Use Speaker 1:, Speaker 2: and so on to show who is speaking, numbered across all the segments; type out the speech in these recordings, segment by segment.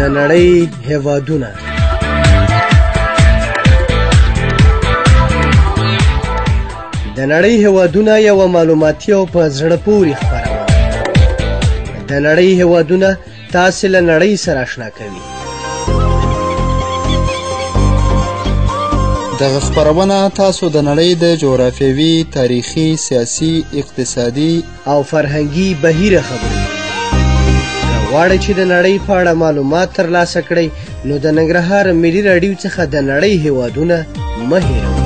Speaker 1: نړۍ هېوادونه. د نړۍ هېوادونه یوه معلوماتي او په زړه پورې خپرونه. د نړۍ هېوادونه تاسې له نړۍ سره اشنا کوي.
Speaker 2: دغه خپرونه تاسو د نړۍ د جغرافیوي، تاریخي، سیاسي، اقتصادي
Speaker 1: او فرهنګي بهیره خبرې. که غواړئ چې د نړۍ په اړه معلومات ترلاسه کړئ نو د ننګرهار ملي راډیو څخه د نړۍ هېوادونه مه هېروئ.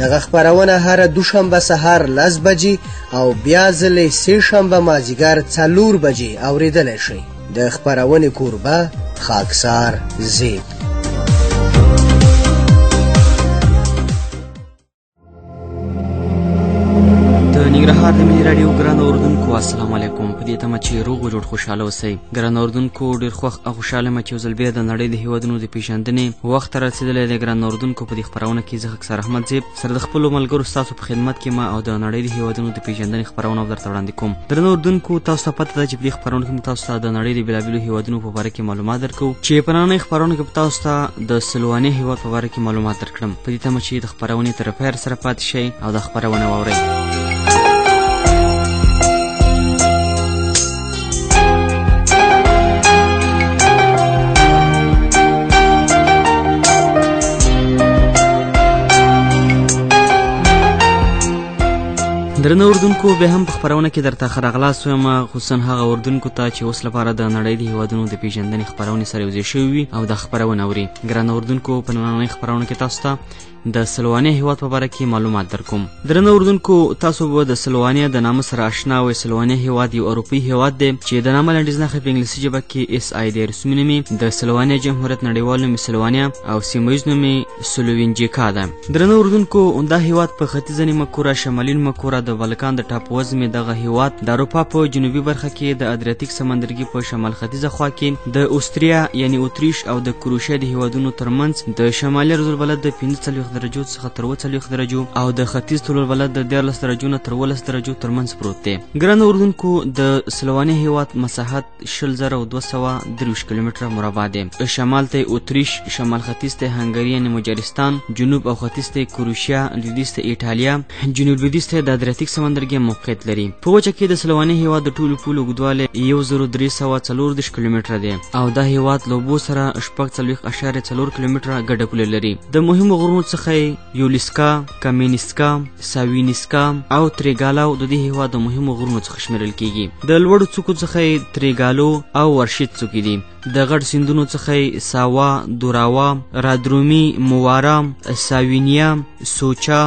Speaker 1: دغه خپرونه هره دوشنبه سهار 10 بجې او بیا ځلې سې شنبه مازدیګر 4 بجې اورېدلی شئ. د خپرونې کوربه خاکسار زیب.
Speaker 3: ننګرهار د ملي راډیو ګران اوردونکو السلام علیکم. په دې تمه چې روغ جوړ خوشحاله اوسئ. ګران اوردونکو ډېر خوښ او خوشحاله یم چې یو ځل بیا د نړۍ د هېوادونو د پېژندنې وخت رسېدلی دی. ګران اوردونکو په دې خپرونه کې زه خاکسار احمد زیب سره د خپلو ملګرو ستاسو په خدمت کې ما او د نړۍ د هېوادونو د پېژندنې خپرونه درته وړاندې کوم. درنو اوردونکو تاسو ته پته ده چې په دې خپرونه کې موږ تاسو ته د نړۍ د بېلابېلو هېوادونو په باره کې معلومات درکوو چې په نننۍ خپرونه کې به تاسو ته د سلواني هېواد په باره کې معلومات درکړم. په دې تمه چې د خپرونې تر پایه سره پاتې شئ او د خپرونه واورئ. درنو اردوونکو بیا هم په خپرونه کې درته ښه راغلاست وایم، خصوصا هغه اردوونکو ته چې اوس لپاره د نړۍ د هېوادونو د پېژندنې خپرونې سره یوځای شوي وي او دا خپرونه اوري. ګرانو اردوونکو په نننۍ خپرونه کې تاسو ته د سلواني هېواد په باره کې معلومات درکوم. درنو اردوونکو تاسو به د سلوانیا د نامه سره اشنا وئ. سلواني هېواد یو اروپایي هېواد دی چې د نامه لنډیز نښې په انګلیسي ژبه کې SI دی. رسمي نوم یې د سلوانیا جمهوریت، نړیوال نوم یې سلوانیا او سیمه ییز نوم یې سلوینجیکا ده. درنو اردوونکو دا هېواد په ختیځه نیمه کوره، شمالي نیمه کوره، د بالکان د ټاپووزمې دغه هېواد د اروپا په جنوبي برخه کې د ادریاتیک سمندرګي په شمال ختیځه خوا کې د اوستریا یعنې اتریش او د کروشیا د هېوادونو ترمنځ د شمالي رضالبلد د 45 درجو څخه تر 40 درجو او د ختیځ طولالبلد د 14 درجو نه تر 12 درجو ترمنځ پروت دی. ګرانو اردوونکو د سلواني هېواد مساحت 20,223 کیلومتره مربع دی. شمال ته اتریش، شمال ختیځ ته هنګري یعنې مجارستان، جنوب او ختیځ ته کروشیا، لویدیځ ته ایټالیا، جنوب لویدیځ ته د ادریاتیک سمندرګي موقعیت لري. په وچه کې د سلواني هېواد د ټولو پولو اوږدوالی 1340 کیلومتره دی او دا هېواد له اوبو سره 40.4 کیلومتره ګډه پوله لري. د مهمو غرونو څخه یولیسکا، کامینسکا، ساوینسکا او تریګالاو د دې هېواد د مهمو غرونو څخه شمیرل کیږي. د لوړو څوکو څخه تریګالو او ورشید څوکې دي. د غټ سیندونو څخه ساوا، دوراوا، رادرومي، موارا، ساوینیا، سوچا،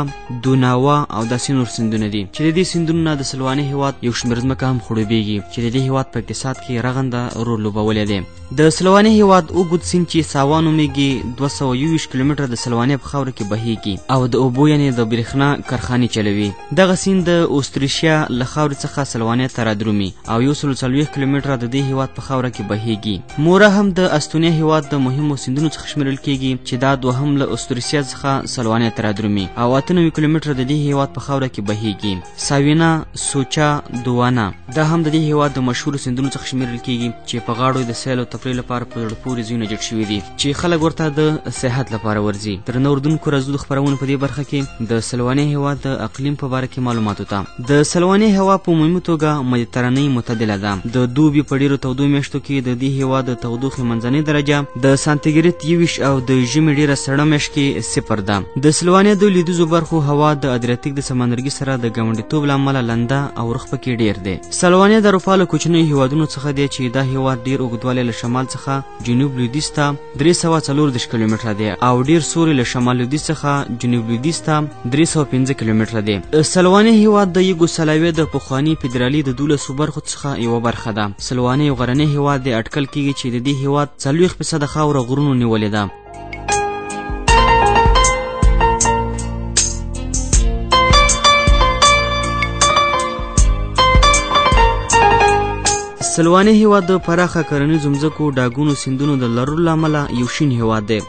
Speaker 3: دوناوا او داسې نور سیندونه دي چې د دې سیندونو نه د سلواني هېواد یو شمېر ځمکه هم خړوبېږي چې د دې هېواد په اقتصاد کې رغنده رول لوبولی دی. د سلواني هېواد اوږد سیند چې ساوا نومېږي 221 کیلومتره د سلوانیا په خاوره کې بهیږي او د اوبو یعنې د برېښنا کارخانې چلوي. دغه سیند د اوستریشیا له خاورې څخه سلوانیا ته رادرومي او 140 کیلومتره د دې هېواد په خاوره کې بهیږي. مورا هم د استونیا هېواد د مهمو سیندونو څخه شمیرل کیږي چې دا دوهم له اوستریشیا څخه سلوانیا ته رادرومي او 98 کیلومتره د دې هېواد په خاوره کې بهیږي. ساوینا، سوچا، دوانا دا هم د دې هېواد د مشهورو سیندونو څخه شمیرل کیږي چې په غاړو د سیل او تفریح لپاره په زړه پورې ځایونه جوړ شوي دي چې خلک ورته د سیاحت لپاره ورځي. درنو اردوونکو راځو د خپرونې په دې برخه کې د سلواني هېواد د اقلیم په باره کې معلوماتو ته. د سلواني هوا په عمومي توګه مدیترانې معتدله ده. د دوبي په ډېرو تودو میاشتو کې د دې هېواد د تودوخې منځنۍ درجه د سانتیګریډ 21 او د ژمي ډېره سړه میاشت کې 0 ده. د سلوانیا د لویدیځو برخو هوا د ادریاتیک د سمندرګي سره د ګاونډیتوب له امله لنده او رخ پکې ډېر دی. سلوانیا د اروپا له کوچنیو هېوادونو څخه دی چې دا هېواد ډېر اوږدوالی له شمال څخه جنوب لویدیځ ته 340 کیلومتره دی او ډېر سوری له شمال لویدیځ څخه جنوب لویدیځ ته 315 کیلومتره دی. سلواني هېواد د یوګوسلاویا د پخواني فدرالي د 12 برخو څخه یوه برخه ده. سلواني یو غرنی هېواد دی. اټکل کیږي چې د دې هېواد 40% خاوره غرونو نیولې ده. سلواني هېواد د پراخه کرنیزو ځمکو، ډاګونو، سیندونو د لرلو له امله یو شین هېواد دی.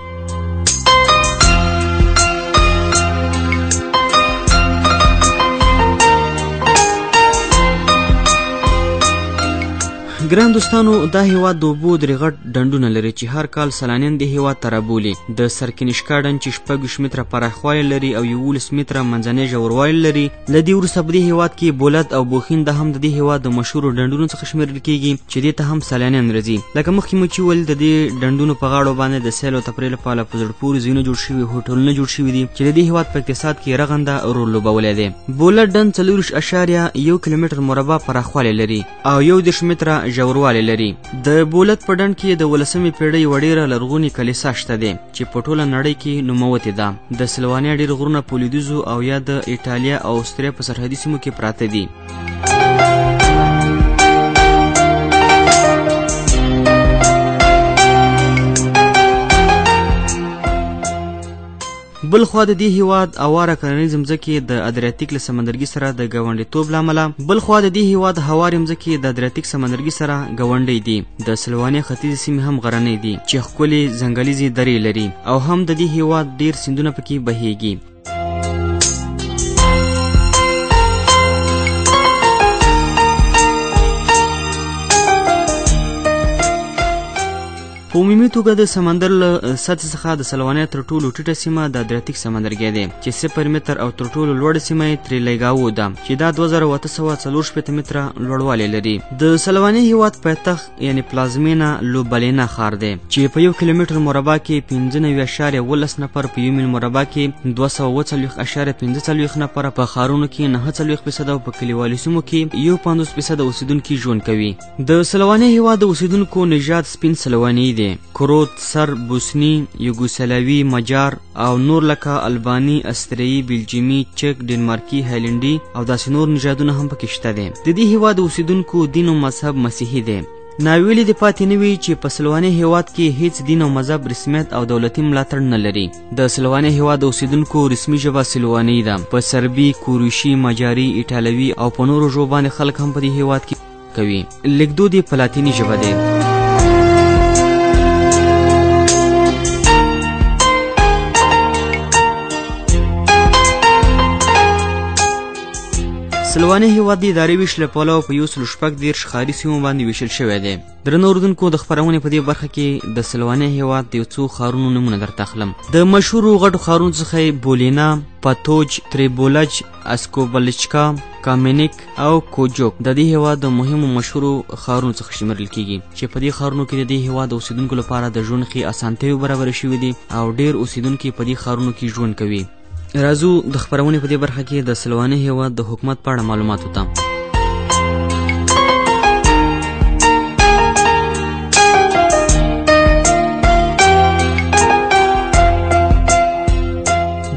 Speaker 3: ګران دوستانو، دا هیواد د اوبو درې غټ ډنډونه لري چې هر کال سیلانیان دې هیواد ته رابولي. د سرکنشکا ډنډ چې 26 متره پراخوالی لري او 11 متره منځنی ژوروالی لري. له دې وروسته په دې هیواد کې بولد او بوخین د هم د دې هیواد د مشهورو ډنډونو څخه شمیرل کیږي چې دې ته هم سیلانیان راځي. لکه مخکې مو چې ویل، د دې ډنډونو په غاړو باندې د سیل او تفریح لپاره په زړه پورې ځایونه جوړ شوي، هوټلونه جوړ شوي دي چې د دې هیواد په اقتصاد کې رغنده رول لوبولی دی. بولد ډنډ 4.1 کیلومتر مربع پراخوالی لري او 11 متره ژوروالی لري. د بولد په ډنډ کې د 18مې پیړۍ یوه ډېره لرغونې کلیسا شته دی چې په ټوله نړۍ کې نوموتې ده. د سلوانیا ډېر غرونه په لویدیځو او یا د ایټالیا او استریا په سرحدي سیمو کې پراته دي. بل خوا د دې هیواد اواره کرنیز مځکې د ادریاتیک له سمندرګي سره د ګاونډیتوب له امله سره ګاونډی دي. د سلوانیا ختیځې سیمې هم غرنۍ دي چې ښکلې ځنګلیزې درې لري او هم د دې هیواد ډیر سیندونه پکې بهیږي. په عمومي توګه د سمندر له سطحې څخه د سلوانیا تر ټولو ټیټه سیمه د ادریاتیک سمندرګی دی چې 0 متر او تر ټولو لوړه سیمه یې تریلیګاو ده چې دا 2844 متره لوړوالی لري. د سلوانیا هیواد پایتخت یعنی پلازمینه لوبلینا ښار دی چې په 1 کیلومتر مربع کې 15.18 نفر، په 1 میل مربع کې 240.45 نفر، په ښارونو کې 49% او په کلیوالي سیمو کې 51% اوسیدونکي ژوند کوي. د سلوانیا هیواد د اوسیدونکو نژاد سپین سلواني دی. کروت، سر، بوسني، یوګوسلاوي، مجار او نور لکه الباني، استریایي، بلجیمي، چک، ډنمارکي، هالنډي او داسې نور نژادونه هم پکې شته دي. د دې هیواد اوسیدونکو دین او مذهب مسیحي دی. ناویلي دې پاتې نه وي چې په سلوانیا هیواد کې هیڅ دین او مذهب رسمیت او دولتي ملاتړ نه لري. د سلوانیا هیواد اوسیدونکو رسمي ژبه سلواني ده. په سربي، کوروشي، مجاري، ایټالوي او په نورو ژبو باندې خلک هم په دې هیواد کې کوي. لیکدود یې په لاتیني ژبه دی. سلوانیا هیواد د اداري ویش له پلوه په 114 ښاري سیمو باندې ویشل شوی دی. درنو اردوونکو، د خپرونې په دې برخه کې د سلوانیا هیواد د یو څو ښارونو نومونه درته اخلم. د مشهورو غټو ښارونو څخه بولینا، پاتوج، تریبولج، اسکوبلچکا، کامینیک او کوجوک د دې هیواد د مهمو مشهورو ښارونو څخه شمیرل کیږي چې په دې ښارونو کې د دې هیواد اوسیدونکو لپاره د ژوند ښې اسانتیاوې برابرې شوي دي او ډیر اوسیدونکي په دې ښارونو کې ژوند کوي. راځو د خپرونې په دې برخه کې د سلوانیا هیواد د حکومت په اړه معلوماتو ته.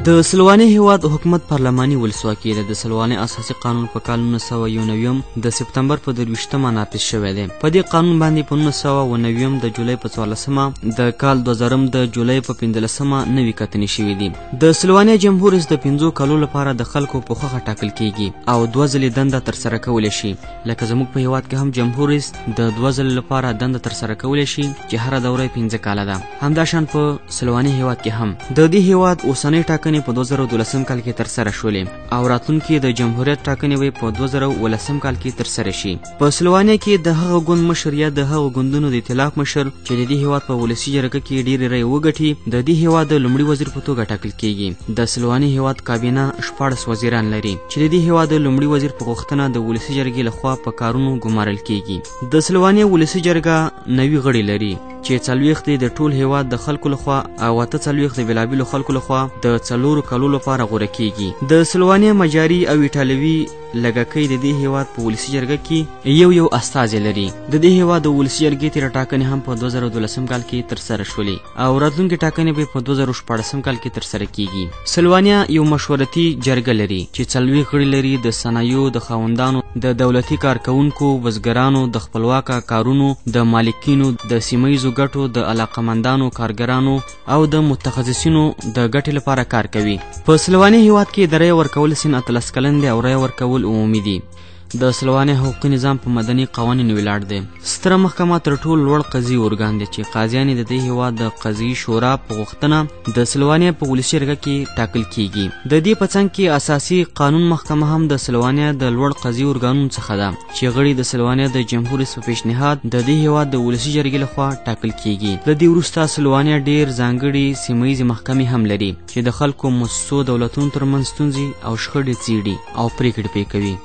Speaker 3: د سلوانیا هیواد حکومت پارلماني ولسواکي ده. د سلوانیا اساسي قانون په کال 1991 د سپتمبر په 23 نافذ شوی دی. په دې قانون باندې په 1999 د جولای په 14 د کال 2000 د جولای په 15 نوي کتنې شوي دي. د سلوانیا جمهور رئیس د 5 کالو لپاره د خلکو په خوښه ټاکل کیږي او 2 ځلې دنده ترسره کولی شي. لکه زموږ په هیواد کې هم جمهور رئیس د 2 ځلې لپاره دنده ترسره کولی شي چې هره دوره 15 کاله ده. همداشان په سلوانیا هیواد کې هم د دې هیواد اوسنۍ ټاکنې په 2012 کال کې ترسره شولې او راتلونکي د جمهوریت ټاکنې به په 2013 کال کې ترسره شي. په سلوانیا کې د هغه ګوند مشر یا د هغه ګوندونو د ائتلاف مشر چې د دې هیواد په ولسي جرګه کې ډېرې رایې وګټي د دې هیواد د لومړي وزیر په توګه ټاکل کیږي. د سلوانیا هیواد کابینه 14 وزیران لري چې د دې هیواد د لومړي وزیر په غوښتنه د ولسي جرګې لخوا په کارونو ګمارل کیږي. د سلوانیا ولسي جرګه 90 غړي لري چې 40 د ټول هیواد د خلکو لخوا او 48 د بېلابېلو خلکو لخوا د 4 کالو لپاره غوره کیږي. د سلوانیا مجاري او ایټالوي لږکۍ د دې هیواد په ولسي جرګه کې یو استازی لري. د دې هیواد د ولسي جرګې تېره ټاکنې هم په 2012 کال کې ترسره شولې او راتلونکې ټاکنې به په 2014 کال کې ترسره کیږي. سلوانیا یو مشورتي جرګه لري چې 40 غړي لري. د صنایعو د خاوندانو، د دولتي کارکوونکو، بزګرانو، د خپلواکه کارونو، د مالکینو، د سیمهیزو ګټو، د علاقمندانو، کارګرانو او د متخصصینو د ګټې لپاره کار کوي. په سلوانیا هیواد کې د رایې ورکول سن 13 کلن دی او رایې ورکول عمومي دي. د سلوانیا حقوقي نظام په مدني قوانینو ولاړ دی. ستره محکمه تر ټولو لوړ قضایي ارګان دی چې قاضیان د دې هیواد د قضایي شورا په غوښتنه د سلوانیا په ولسي جرګه کې ټاکل کیږي. د دې په څنګ کې اساسي قانون محکمه هم د سلوانیا د لوړ قضایي ارګانونو څخه ده چې غړي د سلوانیا د جمهور رئیس په پیشنهاد د دې هیواد د ولسي جرګې لخوا ټاکل کیږي. له دې وروسته سلوانیا ډیر ځانګړي سیمه ییزې محکمې هم لري چې د خلکو مؤسسو دولتونو ترمنځ ستونزې او شخړې څیړي او پریکړې پرې کوي.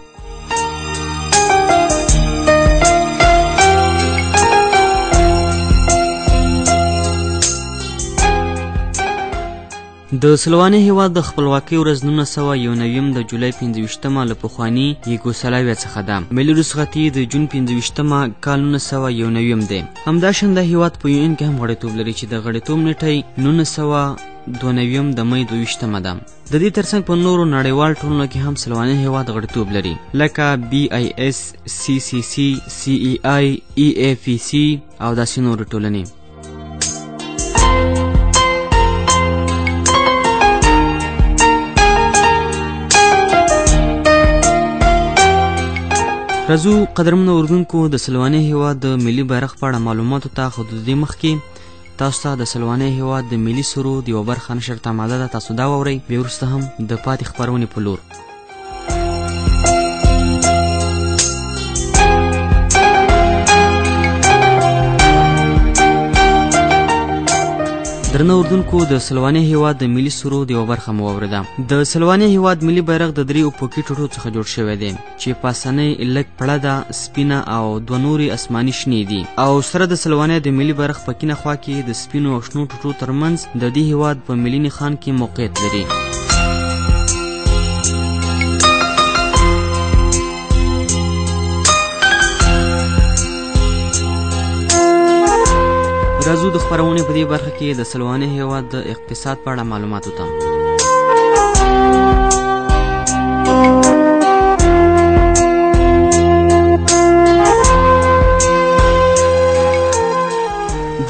Speaker 3: د سلوانیا هیواد د خپلواکۍ ورځ 1991 د جولای 25 له پخواني یوګوسلاویا څخه ده. ملي رخصتي د جون 25 کال 1991 دی. همداشان د هیواد په یو ان کې هم غړیتوب لري چې د غړیتوب نیټه 1992 د مې 22 ده. د دې ترڅنګ په نورو نړیوال ټولنو کې هم سلوانیا هیواد غړیتوب لري لکه BIS, CCC, CEI, EAPC او داسې نورې ټولنې. راځو قدرمنو اردوونکو د سلوانیا هیواد د ملي بیرغ په اړه معلوماتو ته خو د دې مخکې تاسو ته د سلوانیا هیواد د ملي سرود یوه برخه نشر ته آماده ده. تاسو دا واورئ، بیا وروسته هم د پاتې خپرونې په لور. درنه اردوونکو د سلوانیا هیواد د ملي سرود یوه برخه مو واورېده. د سلوانیا هیواد ملي بیرغ د 3 افقي ټوټو څخه جوړ شوی دی چې پاسنۍ لږ پړه ده، سپینه او 2 نورې اسماني شنې دي او سره د سلوانیا د ملي بیرغ په کینه خوا کې د سپینو او شنو ټوټو ترمنځ د دې هیواد په ملي نښان کې موقعیت لري. راځو د خپرونې په دې برخه کې د سلوانیا هیواد د اقتصاد په اړه معلوماتو ته.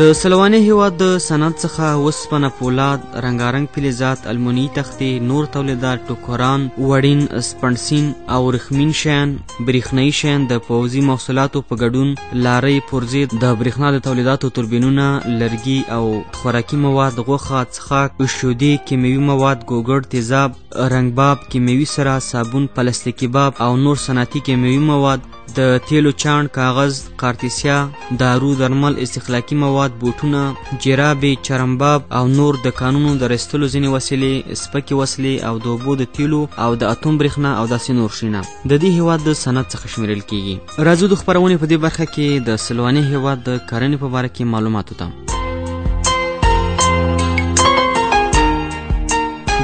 Speaker 3: د سلوانیا هیواد د صنعت څخه وسپنه، پولاد، رنګارنګ فلزات، المونی تختې، نور تولیدات، ټوکران، وړین، سپنډسین او ورېښمین شیان، برېښنایي شیان، د پوځي محصولاتو په ګډون، لارۍ، پرزې، د برېښنا د تولیداتو توربینونه، لرګي او خوراکي مواد، غوښه، څښاک، شودې، کیمیاوي مواد، ګوګړ، تیزاب، رنګباب، کیمیاوي سره، صابون، پلاستیکي باب او نور صنعتي کیمیاوي مواد، د تیلو چاڼ، کاغذ، کارتیسیا، دارو، درمل، استخلاقي مواد، بوټونه، جرابې، چرمباب او نور د کانونو د رایستلو ځینې وسیلې، سپکې وسلې او د اوبو د تیلو او د اتوم برېښنا او داسې نور شیونه د دې هیواد د صنعت څخه شمیرل کیږي. راځو د خپرونې په دې برخه کې د سلوانیا هیواد د کرنې په باره کې معلوماتو ته.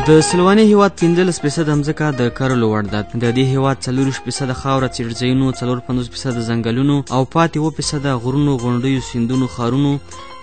Speaker 3: د سلوانیا هیواد 15% ځمکه د کرلو وړ ده. د دې هیواد 40% خاوره، څړځایونو، 54% ځنګلونو او پاتې 2% غرونو، غونډیو، سیندونو، ښارونو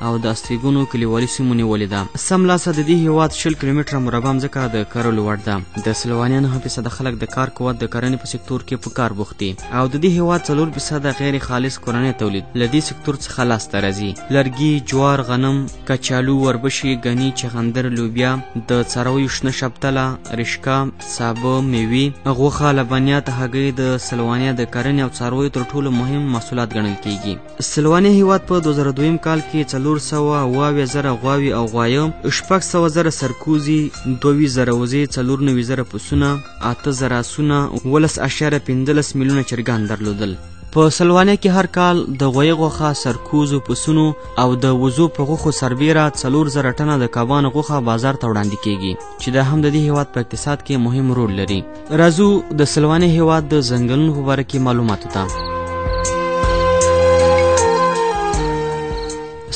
Speaker 3: او د استوګنو کلیوالي سیمو نیولې ده. سملاسه د دې هیواد 20 کیلومتره مربع ځمکه د کرلو وړ ده. د سلوانیا 9% خلک د کار قوت د کرنې په سکتور کې په کار بوخت دي او د دې هیواد 4% غیر خالص کورنی تولید له دې سکتور څخه لاسته راځي. لرګي، جوار، غنم، کچالو، وربشې، ګني، چغندر، لوبیا، د څارویو شنه شبتله، رشکه، سابه، میوې، غوښه، لبنیات، هګۍ د سلوانیا د کرنې او څارویو تر ټولو مهم محصولات ګڼل کیږي. سلوانیا هیواد په 2002 کال کې 400,000 غواوې او غوایه، 600,000 سرکوزي، 2,000 وزې، 94,000 پسونه، 8,000 آسونه، 11.15 میلیونه چرګان درلودل. په سلوانیا کې هر کال د غویې غوښه، سرکوزو، پسونو او د وزو په غوښو سربیره 4,000 ټنه د کبانو غوښه بازار ته وړاندې کیږي چې دا هم د دې هیواد په اقتصاد کې مهم رول لري. راځو د سلوانیا هیواد د ځنګلونو په باره کې معلوماتو ته.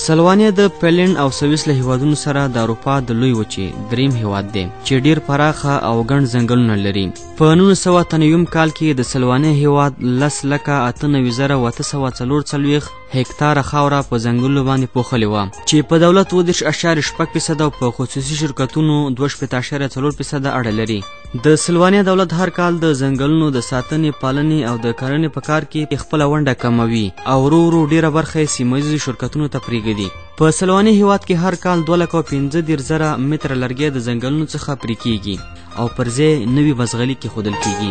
Speaker 3: سلوانیا د فنلنډ او سویس له هیوادونو سره د اروپا د لوی وچې دریم هیواد دی چې ډیر پراخه او ګڼ ځنګلونه لري. په 1993 کال کې د سلوانیا هیواد 10,98,844 هکتاره خاوره په ځنګلونو باندې پوښلې وه چې په دولت 30.6% او په خصوصي شرکتونو 2.4% اړه لري. د سلوانیا دولت هر کال د ځنګلونو د ساتنې، پالنې او د کرنې په کار کې خپله ونډه کموي او ورو ورو ډیره برخه یې سیمه ییزو شرکتونو ته پرېږدي. په سلوانیا هیواد کې هر کال 2,15,000 متره لرګي د ځنګلونو څخه پرې کیږي او پر ځای نوي بزغلي کېښودل کیږي.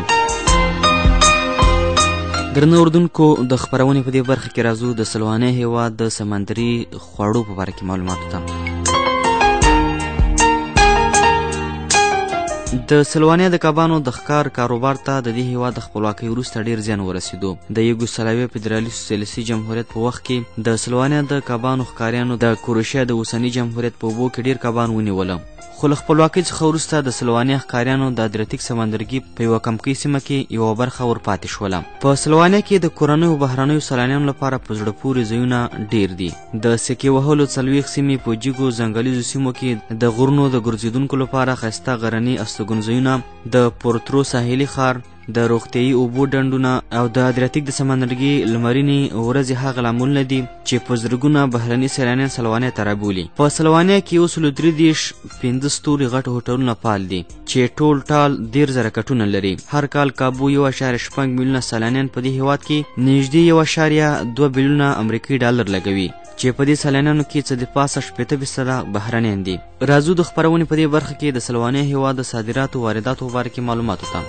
Speaker 3: درنه اردوونکو د خپرونې په دې برخه کې راځو د سلواني هیواد د سمندري خوړو په باره کې معلوماتو ته. د سلوانیا د کبانو د ښکار کاروبار ته د دې هیواد د خپلواکۍ وروسته ډیر زیان ورسېدو. د یوګوسلاویا فدرالي سوسیالستي جمهوریت په وخت کې د سلوانیا د کبانو ښکاریانو د کروشیا د اوسني جمهوریت په اوبو کې ډیر کبان ونیوله. خو له خپلواکۍ څخه وروسته د سلوانیا ښکاریانو د ادریاتیک سمندرګي په یوه کمکۍ سیمه کې یوه برخه ورپاتې شوله. په سلوانیا کې د کورنیو او بهرنیو سیلانیانو لپاره په زړه پورې ځایونه ډیر دي. د سکې وهلو 40 سیمې په جګو ځنګلیزو سیمو کې د غرونو د ګرځېدونکو لپاره ښایسته غرني استوګنځایونه، د پورترو ساحلي ښار، د روغتیایي اوبو ډنډونه او د ادریاتیک د سمندرګي لمرینې ورځې هغه لاملونه دي چې په زرګونه بهرني سیلانیان سلوانیا ته رابولي. په سلوانیا کې اوس له 5 ستوري غټ هوټلونه فعال دي چې ټول ټال 10,000 کټونه لري. هر کال کابو 1.5 میلیونه سیلانیان په دې هیواد کې نږدې 1.2 بلیونه امریکایي ډالر لګوي چې په دې سیلانیانو کې څه د پاسه 80% بهرنیان دي. راځو د خپرونې په دې برخه کې د سلوانیا هیواد د صادراتو وارداتو په باره کې معلوماتو ته.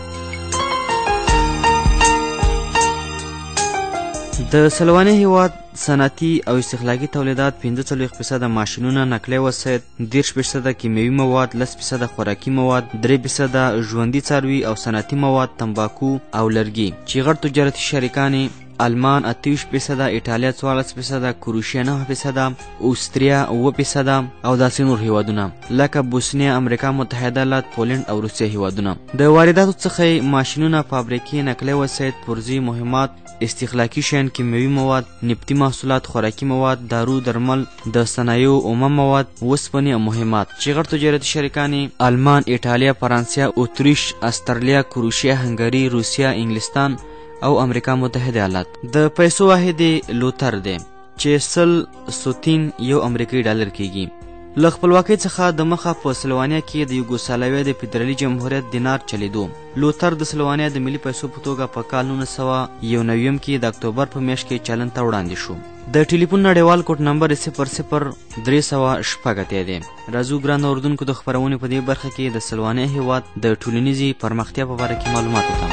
Speaker 3: د سلوانیا هیواد صنعتي او استخلاقي تولیدات 45% ماشینونه، نقلیه وسایط 10%، کیمیاوي مواد 10%، خوراکي مواد 3%، ژوندي څاروي او صنعتي مواد، تنباکو او لرګي چې غټ تجارتي شریکان آلمان 28%، ایټالیا 14%، کروشیا 9%، اوستریا 7% او داسې نور هیوادونه لکه بوسنیا، امریکا متحده ایالات، پولنډ او روسیه هیوادونه. د وارداتو څخه ماشینونه، فابریکې، نقلیه وسایط، پرزې، مهمات، استخلاقي شیان، کیمیاوي مواد، نفتي محصولات، خوراکي مواد، دارو درمل، د صنایعو عموم مواد، وسپنې او مهمات چې غټ تجارتي شریکان آلمان، ایټالیا، فرانسه، اتریش، استرالیا، کروشیا، هنګري، روسیه، انګلستان او امریکا متحده ایالات. د پیسو واحد لوتر دی چې 100 یو امریکایي ډالر کیږي. له خپلواکۍ څخه د مخه په سلوانیا کې د یوګوسلاویا د فدرالي جمهوریت دینار چلیدو. لوتر د سلوانیا د ملي پیسو په توګه په کال 1991 کې د اکتوبر په میاشت کې چلن ته وړاندې شو. د ټلیفون نړیوال کوډ نمبر 00-306 دی. راځو ګران اردوونکو د خپرونې په دې برخه کې د سلوانیا هیواد د ټولنیزې پرمختیا په باره کې معلومات وکړو.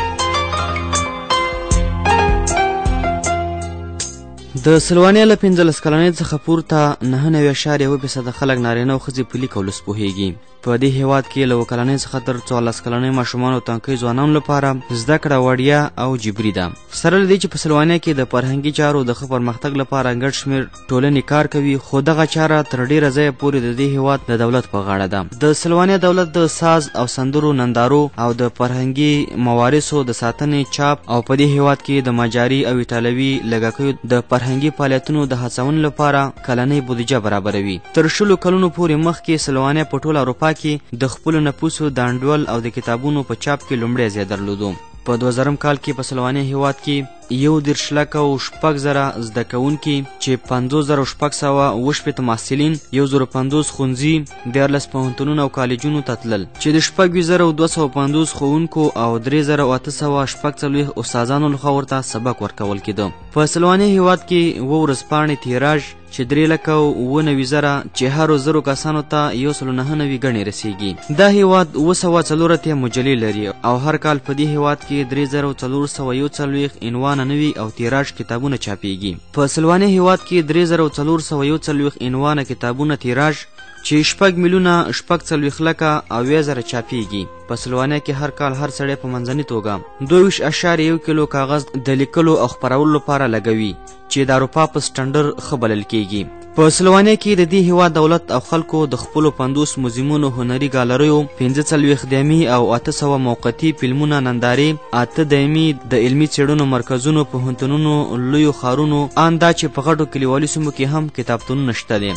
Speaker 3: د سلوانیا له 15 کلنۍ څخه پورته 9.1% خلک نارینه او ښځې په لیک او لوست پوهیږي. په دې هیواد کې له 1 کلنۍ څخه تر 14 کلنۍ ماشومانو او تنکۍ ځوانانو لپاره زده کړه وړیا او جبري ده. سره له دې چې په سلوانیا کې د فرهنګي چارو د ښه پرمختګ لپاره ګډ شمېر ټولنې کار کوي، خو دغه چاره تر ډیره ځایه پورې د دې هیواد د دولت په غاړه ده. د سلوانیا دولت د ساز او سندرو، نندارو او د فرهنګي موارثو د ساتنې، چاپ او په دې هیواد کې د مجاري او ایټالوي لږکیو د فرهنګي فعالیتونو د هڅونې لپاره کلنۍ بودیجه برابروي. تر 20 کلونو پورې مخکې سلوانیا په ټوله اروپا کې د خپل نفوسو د انډول او د کتابونو په چاپ کې لومړی ځای درلودو. په 2000 کال کې په سلوانیا هیواد کې 1,04,000 زده کوونکي چې 50,680 محصلین، 1,050 ښوونځي، 14 پوهنتونونه او کالجونو ته تلل چې د 6,250 ښوونکو او 3,840 استادانو لخوا ورته سبق ورکول کېده. په سلوانیا هیواد کې 7 ورځپاڼې تیراژ چې 3,90,000 چې هرو 0 کسانو ته 199 ګڼې رسیږي. دا هیواد 240 مجلې لري او هر کال په دې هیواد کې 3,441 عنوان نوي او تیراژ کتابونه چاپیږي. په سلوانیا هیواد کې 3,441 عنوانه کتابونه تیراژ چې 6,040,000 چاپیږي. په سلوانیا کې هر کال هر سړی په منځنۍ توګه 22.1 کیلو کاغذ د لیکلو او خپرولو لپاره لګوي چې د اروپا په سټنډر ښه بلل کیږي. په سلوانیا کې د دې هیواد دولت او خلکو د خپلو 50 موزیمونو، هنري ګالریو، 45 دایمي او 800 موقتي فلمونه، نندارې، 8 دایمي د علمي څېړنو مرکزونو، پوهنتونونو، لویو ښارونو، ان دا چې په غټو کلیوالي سیمو کې هم کتابتونونه شته دي.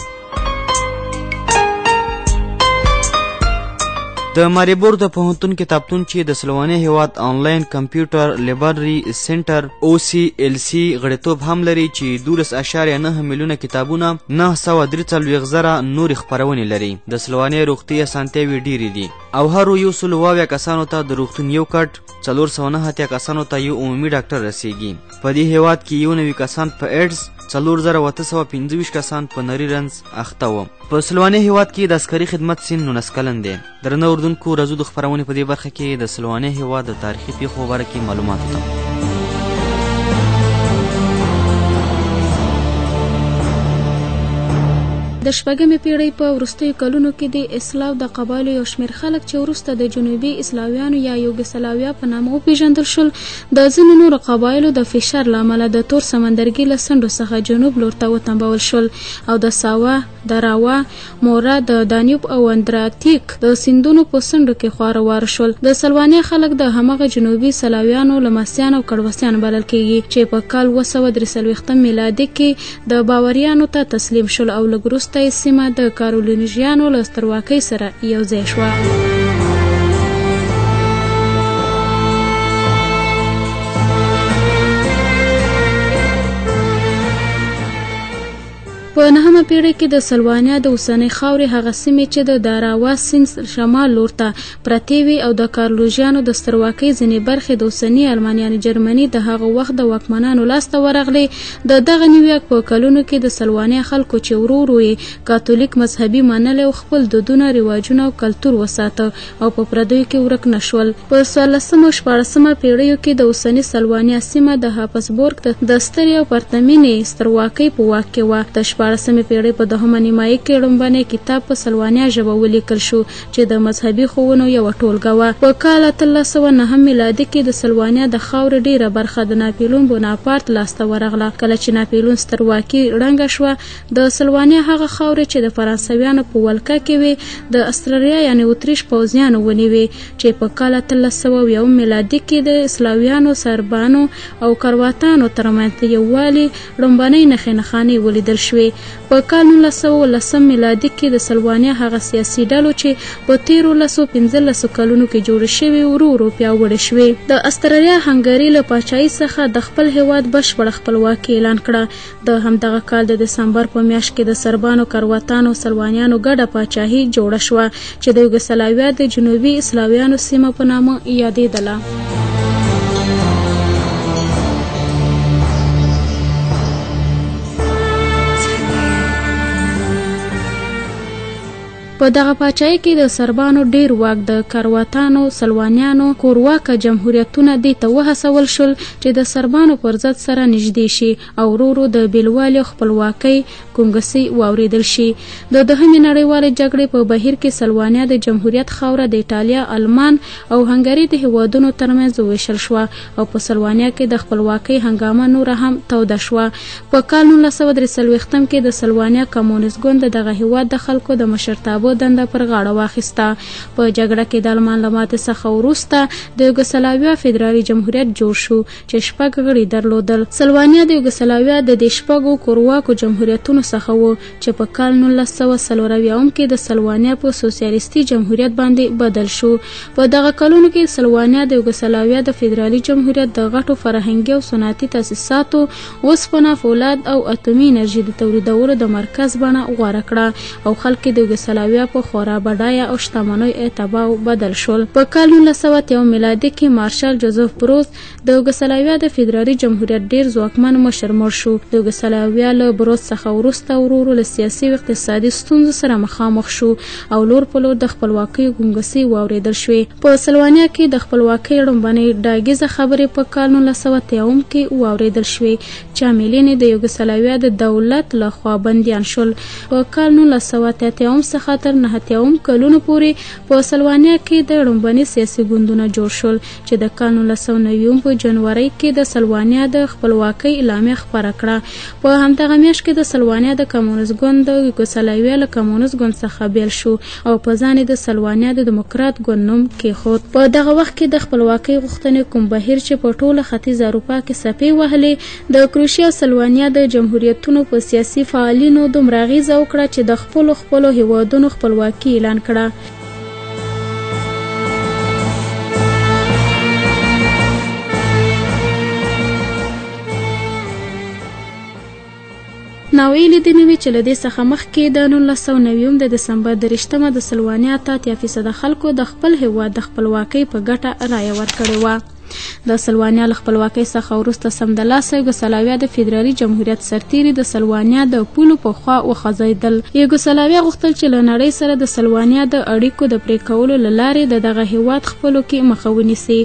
Speaker 3: د ماریبور د پوهنتون کتابتون چې د سلوانیا هیواد آنلاین کمپیوټر لیبراري سنټر OCLC غړیتوب هم لري چې 12.9 میلیونه کتابونه، 943,000 نورې خپرونې لري. د سلوانیا روغتیا اسانتیاوې ډیرې دي او هرو 120 کسانو ته د روغتون یو کټ، 409 کسانو ته یو عمومي ډاکټر رسیږي. په دې هیواد کې 91 کسان په ایډز، 4,825 کسان په نري رنځ اخته وو. په سلوانیا هیواد کې د عسکري خدمت سن 19 کلن دی. درنه اردوونکو، راځو د خپرونې په دې برخه کې د سلوانیا هیواد د تاریخي پیښو په باره کې معلومات وکړو.
Speaker 4: د 8مې پیړۍ په وروستیو کلونو کې د اسلاو د قبایلو یو شمېر خلک چې وروسته د جنوبي اسلاویانو یا یوګسلاویا په نامه وپېژندل شول د ځینو نورو قبایلو د فشار له امله د تور سمندرګي له څنډو څخه جنوب لور ته وتمبول شول او د ساوا، د راوا، مورا، د دانیوب او اندراتیک د سیندونو په څنډو کې خواره شول. د سلوانیا خلک د همغه جنوبي سلاویانو، لمسیان او کړوسیان بلل کېږي چې په کال 943 میلادي کې د باوریانو ته تسلیم شول او لږ وروسته یې سیمه د کارولینجیانو له سترواکۍ سره یو ځای شوه. په 9مه پیړۍ کې د سلوانیا د اوسنۍ خاورې هغه سیمې چې د داراوا سیند شمال لور ته پرتې وي او د کارلوژیانو د سترواکۍ ځینې برخې د اوسني المانیانو جرمني د هغه وخت د واکمنانو لاسته ورغلې. د دغه نیویاک په کلونو کې د سلوانیا خلکو چې ورو ورو یې کاتولیک مذهبي منل او خپل دودونه، رواجونه او کلتور وساته او په پردیو کې ورک نشول. په 14مه او 14مه پیړیو کې د اوسني سلوانیا سیمه د هابسبورګ د سترې او پرتمینې سترواکۍ په واک کې وه. د 14مې پیړۍ په 2مه نیمایي کې لومړنی کتاب په سلوانیا ژبه ولیکل شو چې د مذهبي ښوونو یوه ټولګه وه. په کال 1809 میلادي کې د سلوانیا د خاورې ډیره برخه د ناپلیون بوناپارت لاسته ورغله. کله چې ناپلیون سترواکي ړنګه شوه د سلوانیا هغه خاورې چې د فرانسویانو په ولکه کې وې د استرالیا یعنې اتریش پوځیانو ونیوې چې په کال 1801 میلادي کې د اسلاویانو، سربانو او کرواتانو ترمنځ د یووالي لومړنۍ نښې نښانې ولیدل شوې. په کال 1910 میلادي کې د سلوانیا هغه سیاسي ډلو چې په تیرو 15 کلونو کې جوړې شوې ورو ورو پیاوړې شوې. د استرالیا هنګري له پاچاهۍ څخه د خپل هیواد بشپړه خپلواکي اعلان کړه. د همدغه کال د دسمبر په میاشت کې د سربانو، کرواتانو، سلوانیانو ګډه پاچاهۍ جوړه شوه چې د یوګسلاویا د جنوبي اسلاویانو سیمه په نامه یادېدله. په دغه پاچاهۍ کې د سربانو ډیر واک د کرواتانو، سلوانیانو کورواکه جمهوریتونه دې ته وهڅول شول چې د سربانو پر ضد سره نږدې شي او ورو ورو د بیلوالي او خپلواکۍ ګونګسي واورېدل شي. د 2مې نړیوالې جګړې په بهیر کې سلوانیا د جمهوریت خاوره د ایټالیا، المان او هنګري د هیوادونو ترمنځ وویشل شوه او په سلوانیا کې د خپلواکۍ هنګامه نوره هم توده شوه. په کال 1943 کې د سلوانیا کمونیست ګوند دغه هیواد د خلکو د مشرتابه دنده پر غاړه واخیسته. په جګړه کې د المان له ماتې څخه وروسته د یوګسلاویا فدرالي جمهوریت جوړ شو چې 6 غړي درلودل. سلوانیا د یوګسلاویا د 6 کورواکو جمهوریتونو څخه و چې په کال 1940 کې د سلوانیا په سوسیالیستي جمهوریت باندې بدل شو. په دغه کلونو کې سلوانیا د یوګسلاویا د فدرالي جمهوریت د غټو فرهنګي او صنعتي تاسیساتو، اوسپنه، فولاد او اتومي انرژي د تولیدولو د مرکز بڼه غوره کړه او خلک د یوګسلاویا په خورا بډایه او شتمنۍ اتباع بدل شول. په کال 1901 میلادي کې مارشال جوزف بروز د یوګسلاویا د فدرالي جمهوریت ډیر ځواکمن مشر مړ شو. د یوګسلاویا له بروز څخه وروسته ورو ورو له سیاسي او اقتصادي ستونزو سره مخامخ شو او لور په لور د خپلواکۍ ګونګسي واورېدل شوې. په سلوانیا کې د خپلواکۍ لومړنۍ ډاګیزه خبرې په کال 1903 کې واورېدل شوې چې عاملین د یوګسلاویا د دولت له خوا بندیان شول. په کال 1903 څخه تر 9 کلونو پورې په سلوانیا کې د لومړني سیاسي ګوندونه جوړ شول چې د کال 1990 په جنوري کې د سلوانیا د خپلواکۍ اعلامیه خپره کړه. په همدغه میاشت کې د سلوانیا د کمونیست ګوند د یوګسلاویا له کمونیست ګوند څخه بیل شو او په ځان د سلوانیا د دیموکرات ګوند نوم کېښود. په دغه وخت کې د خپلواکۍ غوښتنې کوم بهیر چې په ټوله ختیځه اروپا کې څپې وهلې د کروشیا او سلوانیا د جمهوریتونو په سیاسي فعالینو دومره اغیزه وکړه چې د خپلو هیوادونو خپلواکي اعلان کړه. ناویلي دې نه وي چې له دې څخه مخکې د 1990 د دسمبر 30 د سلوانیا 80% خلکو د خپل هیواد د خپلواکۍ په ګټه رایه ورکړې وه. د سلوانیا له خپلواکۍ څخه وروسته سمدلاسه یوګسلاویا د فدرالي جمهوریت سرتیري د سلوانیا د پولو په خوا وخوځېدل. یوګسلاویا غوښتل چې له نړۍ سره د سلوانیا د اړیکو د پرې کولو له لارې د دغه هیواد خپلو کې مخه ونیسي.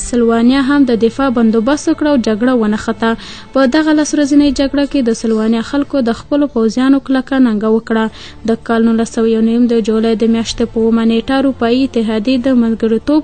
Speaker 4: سلوانیا هم د دفاع بندوبست وکړه او جګړه ونښته. په دغه 10 ورځنۍ جګړه کې د سلوانیا خلکو د خپلو پوځیانو کلکه ننګه وکړه. د کال 1901 د جولای د میاشتې په 9 نیټه اروپایي اتحادیې د منځګړیتوب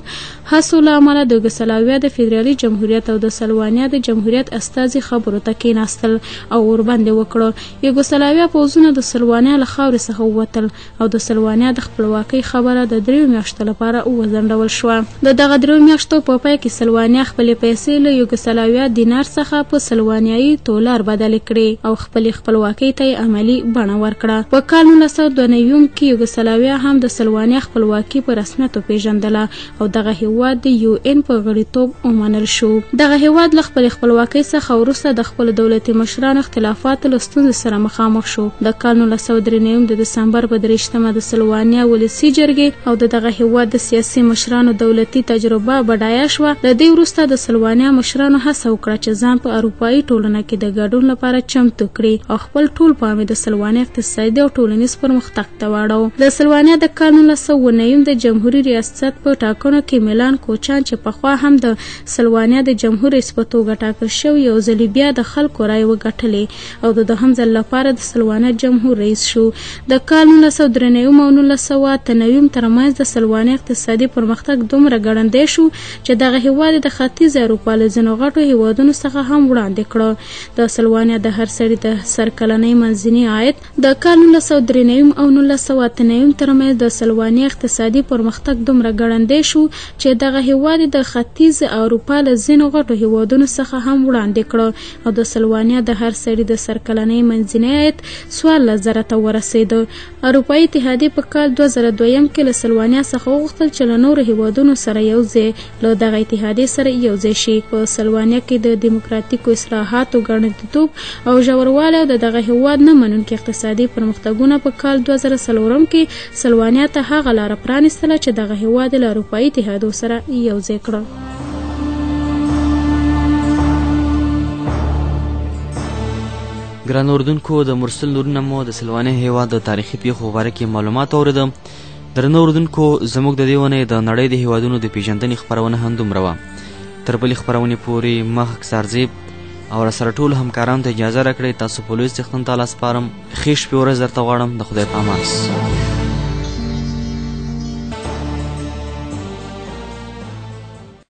Speaker 4: هڅو له امله د یوګسلاویا د فدرالي جمهوریت او د سلوانیا د جمهوریت استازي خبرو ته کېناستل او ورباندې وکړه. یوګسلاویا پوځونه د سلوانیا له خاورې څخه ووتل او د سلوانیا د خپلواکۍ خبره د 3 میاشتو لپاره وځنډول شوه. د دغه 3 میاشتو په پای کې سلوانیا خپلې پیسې له یوګسلاویا دینار څخه په سلوانیایي ډالر بدل کړې او خپلې خپلواکۍ ته عملی بڼه ورکړه. په کال 1992 کې یوګسلاویا هم د سلوانیا خپلواکي په رسمیت وپیژندله او دغه هیواد د UN په غړیتوب ومنل شو. دغه هیواد له خپلې خپلواکۍ څخه وروسته د خپلو دولتي مشرانو اختلافاتو له ستونزې سره مخامخ شو. د کال 1993 د دسمبر په 23 د سلوانیا ولسي جرګې او دغه هیواد د سیاسي مشرانو دولتي تجربه بډایه شوه. د دې وروسته د سلوانیا مشرانو هڅه وکړه چې ځان په اروپایي ټولنه کې د ګډون لپاره چمتو کړي او خپل ټول پام د سلوانیا اقتصادي او ټولنیز پرمختګ ته واړو. د سلوانیا د کال 1909 د جمهوریت ریاست په ټاکنو کې میلان کوچان چې پخوا هم د سلوانیا د جمهور رئیس په توګه ټاکل شوی یو ځل بیا د خلکو رای وګټلې او د دوهم ځل لپاره د سلوانیا جمهور رئیس شو. د کال 1993 او 1993 ترمنځ د سلوانیا اقتصادي پرمختګ دومره ګړندی شو چې دغه هیواد د ختیځ اروپا له ځینو غټو هیوادونو څخه هم وړاندې کړ. د سلوانیا د هر سړي د سرکلنۍ منځني عاید د کال 1993 او 1998 ترمنځ د سلوانیا اقتصادي پرمختګ دومره ګړندی شو چې دغه هیواد د ختیځ اروپا له ځینو غټو هیوادونو څخه هم وړاندې کړ او د سلوانیا د هر سړي د سرکلنۍ منځني عاید 14,000 ته ورسید. اروپایي اتحادیې په کال 2002 کې له سلوانیا څخه وغوښتل چې له نورو هیوادونو سره یو ځای له دغه اتحادیې سره یو ځای شي. په سلوانیا کې د دیموکراتیکو اصلاحاتو ګړندیتوب او ژوروالی او دغه هیواد نه منونکي اقتصادي پرمختګونه په کال 2004 کې سلوانیا ته هغه لاره پرانیستله چې دغه هیواد له اروپایي اتحادیو سره یو ځای کړه.
Speaker 3: ګران اردوونکو، د مرسل نورونه مو د سلوانیا هیواد د تاریخي پیښو باره کې معلومات اورېده. درنو اردوونکو، زموږ د دې ونې د نړۍ د هیوادونو د پیژندنې خپرونه هم دومره وه. تر بلې خپرونې پورې ما خاکسار زیب او راسره ټول همکارانو ته اجازه راکړئ. تاسو په لوی څښتن تعالی سپارم. ښې شپې ورځ درته غواړم. د خدای په امان.